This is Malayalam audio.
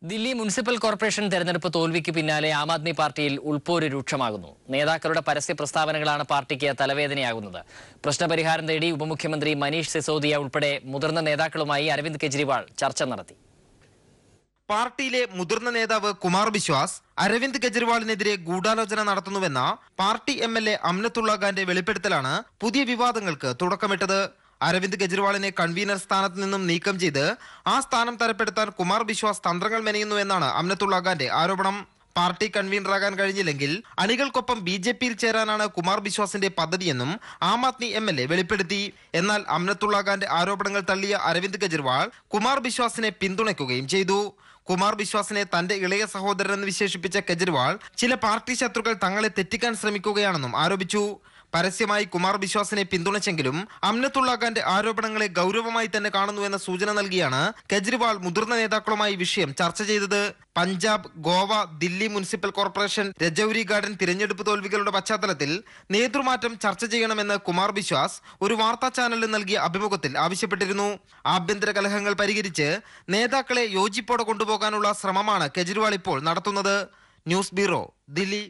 ദില്ലി മുനിസിപ്പൽ കോർപ്പറേഷൻ തെരഞ്ഞെടുപ്പ് തോൽവിക്ക് പിന്നാലെ ആം ആദ്മി പാർട്ടിയിൽ ഉൾപ്പോര് രൂക്ഷമാകുന്നു. നേതാക്കളുടെ പരസ്യ പ്രസ്താവനകളാണ് പാർട്ടിക്ക് തലവേദനയാകുന്നത്. പ്രശ്നപരിഹാരം തേടി ഉപമുഖ്യമന്ത്രി മനീഷ് സിസോദിയ ഉൾപ്പെടെ മുതിർന്ന നേതാക്കളുമായി അരവിന്ദ് കെജ്രിവാൾ ചർച്ച നടത്തി. പാർട്ടിയിലെ മുതിർന്ന നേതാവ് കുമാർ ബിശ്വാസ് അരവിന്ദ് കെജ്രിവാളിനെതിരെ ഗൂഢാലോചന നടത്തുന്നുവെന്ന പാർട്ടി MLA അംനത്തുള്ള ഖാന്റെ വെളിപ്പെടുത്തലാണ് പുതിയ വിവാദങ്ങൾക്ക് തുടക്കമിട്ടത്. അരവിന്ദ് കെജ്രിവാളിനെ കൺവീനർ സ്ഥാനത്ത് നിന്നും നീക്കം ചെയ്ത് ആ സ്ഥാനം തരപ്പെടുത്താൻ കുമാർ ബിശ്വാസ് തന്ത്രങ്ങൾ മെനയുന്നുവെന്നാണ് അംനത്തുള്ള ഖാന്റെ ആരോപണം. പാർട്ടി കൺവീനറാകാൻ കഴിഞ്ഞില്ലെങ്കിൽ അണികൾക്കൊപ്പം BJPയിൽ ചേരാനാണ് കുമാർ ബിശ്വാസിന്റെ പദ്ധതിയെന്നും ആം ആദ്മി MLA വെളിപ്പെടുത്തി. എന്നാൽ അംനത്തുള്ള ഖാന്റെ ആരോപണങ്ങൾ തള്ളിയ അരവിന്ദ് കെജ്രിവാൾ കുമാർ ബിശ്വാസിനെ പിന്തുണയ്ക്കുകയും ചെയ്തു. കുമാർ ബിശ്വാസിനെ തന്റെ ഇളയ സഹോദരൻ എന്ന് വിശേഷിപ്പിച്ച കെജ്രിവാൾ ചില പാർട്ടി ശത്രുക്കൾ തങ്ങളെ തെറ്റിക്കാൻ ശ്രമിക്കുകയാണെന്നും ആരോപിച്ചു. പരസ്യമായി കുമാർ ബിശ്വാസിനെ പിന്തുണച്ചെങ്കിലും അംനത്തുള്ള ഖാന്റെ ആരോപണങ്ങളെ ഗൗരവമായി തന്നെ കാണുന്നുവെന്ന സൂചന നൽകിയാണ് കെജ്രിവാൾ മുതിർന്ന നേതാക്കളുമായി വിഷയം ചർച്ച ചെയ്തത്. Punjab, Goa, Delhi municipal corporation, Rajouri garden തിരഞ്ഞെടുപ്പ് തോൽവികളുടെ പശ്ചാത്തലത്തിൽ നേതൃമാറ്റം ചർച്ച ചെയ്യണമെന്ന് കുമാർ ബിശ്വാസ് ഒരു വാർത്താ ചാനലിന് നൽകിയ അഭിമുഖത്തിൽ ആവശ്യപ്പെട്ടിരുന്നു. ആഭ്യന്തര കലഹങ്ങൾ പരിഹരിച്ച് നേതാക്കളെ യോജിപ്പോടെ കൊണ്ടുപോകാനുള്ള ശ്രമമാണ് കെജ്രിവാൾ ഇപ്പോൾ നടത്തുന്നത്. News bureau, Delhi.